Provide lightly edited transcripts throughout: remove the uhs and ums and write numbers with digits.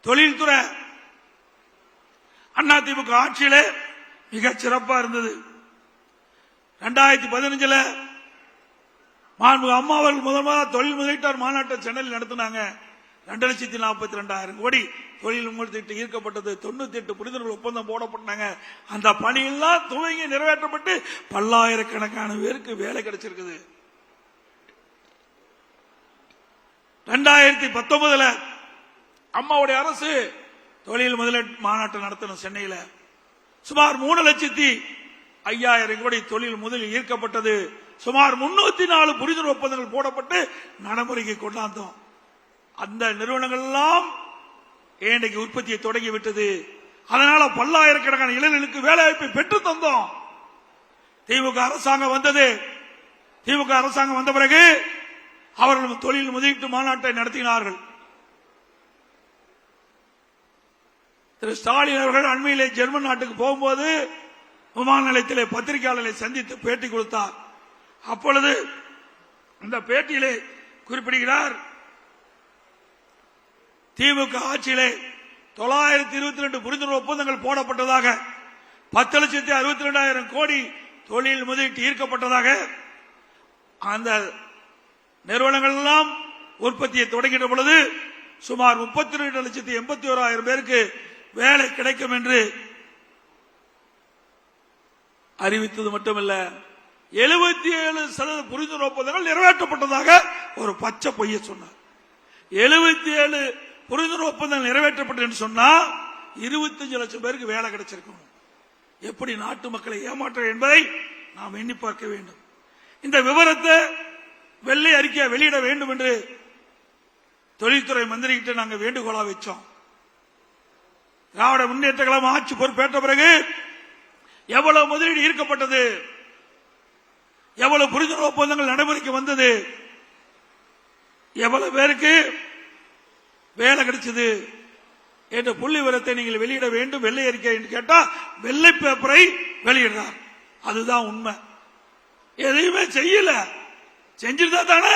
தொழில்துறை அதிமுக ஆட்சியில மிக சிறப்பா இருந்தது. 2015 அம்மா அவர்கள் முதல் தொழில் முதலீட்டாளர் மாநாட்டை சென்னையில் நடத்தினாங்க. 2,42,000 கோடி தொழில் முதலீட்டு ஈர்க்கப்பட்டது. 98 புரிந்துணர்வு ஒப்பந்தம் போடப்பட்டாங்க. அந்த பணியெல்லாம் துவங்கி நிறைவேற்றப்பட்டு பல்லாயிரக்கணக்கான பேருக்கு வேலை கிடைச்சிருக்குது. 2019 அம்மாவுடைய அரசு தொழில் முதலீட்டு மாநாட்டை நடத்தணும். சென்னையில் சுமார் 3,05,000 கோடி தொழில் முதலில் ஈர்க்கப்பட்டது. சுமார் 304 புரிந்துணர்வு ஒப்பந்தங்கள் போடப்பட்டு நடைமுறைக்கு கொண்டாந்தோம். அந்த நிறுவனங்கள் எல்லாம் இன்றைக்கு உற்பத்தியை தொடங்கிவிட்டது. அதனால பல்லாயிரக்கணக்கான இளைஞர்களுக்கு வேலை வாய்ப்பை பெற்று தந்தோம். திமுக அரசாங்கம் வந்தது. திமுக அரசாங்கம் வந்த பிறகு அவர்கள் தொழில் முதலீட்டு மாநாட்டை நடத்தினார்கள். திரு ஸ்டாலின் அவர்கள் அண்மையிலே ஜெர்மன் நாட்டுக்கு போகும்போது விமான நிலையத்திலே பத்திரிகையாளர்களை சந்தித்து பேட்டி கொடுத்தார். அப்பொழுது இந்த பேட்டியிலே குறிப்பிடுகிறார், திமுக ஆட்சியிலே 922 புரிந்துணர்வு ஒப்பந்தங்கள் போடப்பட்டதாக, 10,62,000 கோடி தொழில் முதலீட்டு ஈர்க்கப்பட்டதாக, அந்த நிறுவனங்கள் எல்லாம் உற்பத்தியை தொடங்கின பொழுது சுமார் 32,81,000 பேருக்கு வேலை கிடைக்கும் என்று அறிவித்தது மட்டுமல்ல, 77% புரிந்துணர்வு ஒப்பந்தங்கள் நிறைவேற்றப்பட்டதாக ஒரு பச்சை பொய்ய சொன்னார். 77 புரிந்துணர்வு ஒப்பந்தங்கள் நிறைவேற்றப்பட்டது என்று சொன்னா 25 லட்சம் பேருக்கு வேலை கிடைச்சிருக்கும். எப்படி நாட்டு மக்களை ஏமாற்ற என்பதை நாம் எண்ணி பார்க்க வேண்டும். இந்த விவரத்தை வெள்ளை அறிக்கையை வெளியிட வேண்டும் என்று தொழில்துறை மந்திரி கிட்ட நாங்கள் வேண்டுகோளா வச்சோம். திராவிட முன்னேற்ற கழகம் ஆட்சி பொறுப்பேற்ற பிறகு எவ்வளவு முதலீடு ஈர்க்கப்பட்டது, எவ்வளவு புரிந்துணர்வு ஒப்பந்தங்கள் நடைமுறைக்கு வந்தது, எவ்வளவு பேருக்கு வேலை கிடைச்சது என்ற புள்ளி விவரத்தை நீங்கள் வெளியிட வேண்டும். வெள்ளை அறிக்கை என்று கேட்டா வெள்ளை பேப்பரை வெளியிடுறார். அதுதான் உண்மை. எதையுமே செய்யல. செஞ்சிருந்தா தானே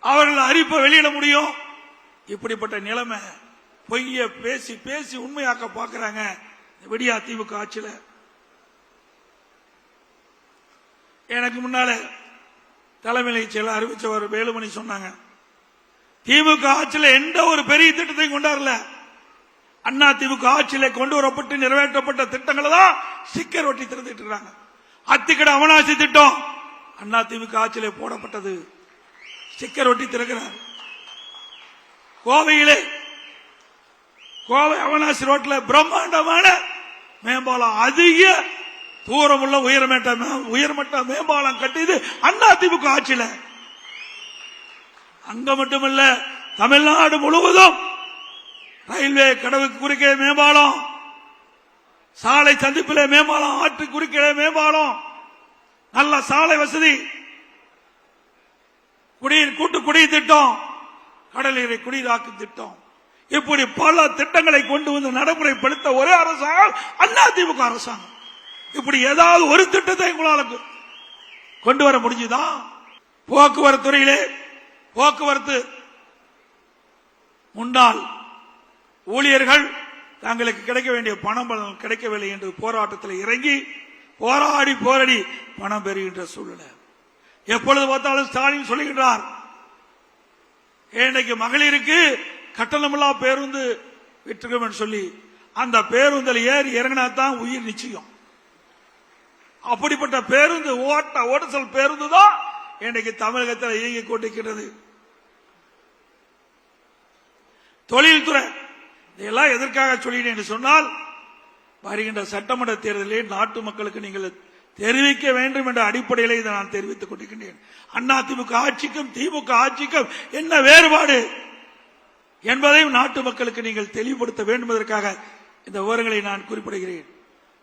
அவர்கள் அறிவிப்பை வெளியிட முடியும். இப்படிப்பட்ட நிலைமை பொய்ய பேசி பேசி உண்மையாக்க பார்க்கிறாங்க விடியா திமுக ஆட்சியில. எனக்கு முன்னால தலைமை செயலர் அறிவிச்சவர் வேலுமணி சொன்னாங்க, திமுக ஆட்சியில் எந்த ஒரு பெரிய திட்டத்தையும் கொண்டாடல. அண்ணா திமுக ஆட்சியில கொண்டு வரப்பட்டு நிறைவேற்றப்பட்ட திட்டங்களை தான் ஸ்டிக்கர் ஒட்டி திறந்துட்டு இருக்காங்க. அத்திக்கடை அவனாசி திட்டம் அண்ணா திமுக ஆட்சியிலே போடப்பட்டது. ஸ்டிக்கர் ஒட்டி திறக்கிறார். கோவையிலே கோவை அவனாசி ரோட்ல பிரம்மாண்டமான மேம்பாலம், அதிக தூரம் உள்ள உயர்மட்ட மேம்பாலம் கட்டியது அண்ணா திமுக ஆட்சியில. அங்க மட்டுமல்ல, தமிழ்நாடு முழுவதும் ரயில்வே கடவுக்கு குறுக்கே மேம்பாலம், சாலை சந்திப்பிலே மேம்பாலம், ஆற்று குறுக்கே மேம்பாலம், நல்ல சாலை வசதி, கூட்டு குடிநீர் திட்டம், கடலீரை குடிநீராக்கும் திட்டம், இப்படி பல திட்டங்களை கொண்டு வந்து நடைமுறைப்படுத்த ஒரே அரசாங்கம் அண்ணா திமுக அரசாங்கம். இப்படி ஏதாவது ஒரு திட்டத்தை உங்களால் கொண்டு வர முடிஞ்சுதா? போக்குவரத்து துறையிலே போக்குவரத்து முன்னாள் ஊழியர்கள் தங்களுக்கு கிடைக்க வேண்டிய பணம் கிடைக்கவில்லை என்று போராட்டத்தில் இறங்கி போராடி பணம் பெறுகின்ற சூழ்நிலை. எப்பொழுது பார்த்தாலும் ஸ்டாலின் சொல்லுகின்றார், இன்றைக்கு மகளிருக்கு கட்டணமில்லா பேருந்து விட்டுருக்கோம் சொல்லி அந்த பேருந்தில் ஏறி இறங்கினாதான் உயிர் நிச்சயம். அப்படிப்பட்ட பேருந்து ஓட்டல் பேருந்து தான் இன்றைக்கு தமிழகத்தில் இயங்கிக் கொண்டிருக்கிறது. தொழில்துறை இதெல்லாம் எதற்காக சொல்லினேன் என்று சொன்னால், வருகின்ற சட்டமன்ற தேர்தலில் நாட்டு மக்களுக்கு நீங்கள் தெரிவிக்க வேண்டும் என்ற அடிப்படையில் இதை நான் தெரிவித்துக் கொண்டிருக்கின்றேன். அண்ணா திமுக ஆட்சிக்கும் திமுக ஆட்சிக்கும் என்ன வேறுபாடு என்பதையும் நாட்டு மக்களுக்கு நீங்கள் தெளிவுபடுத்த வேண்டும் என்பதற்காக இந்த விவரங்களை நான் குறிப்பிடுகிறேன்.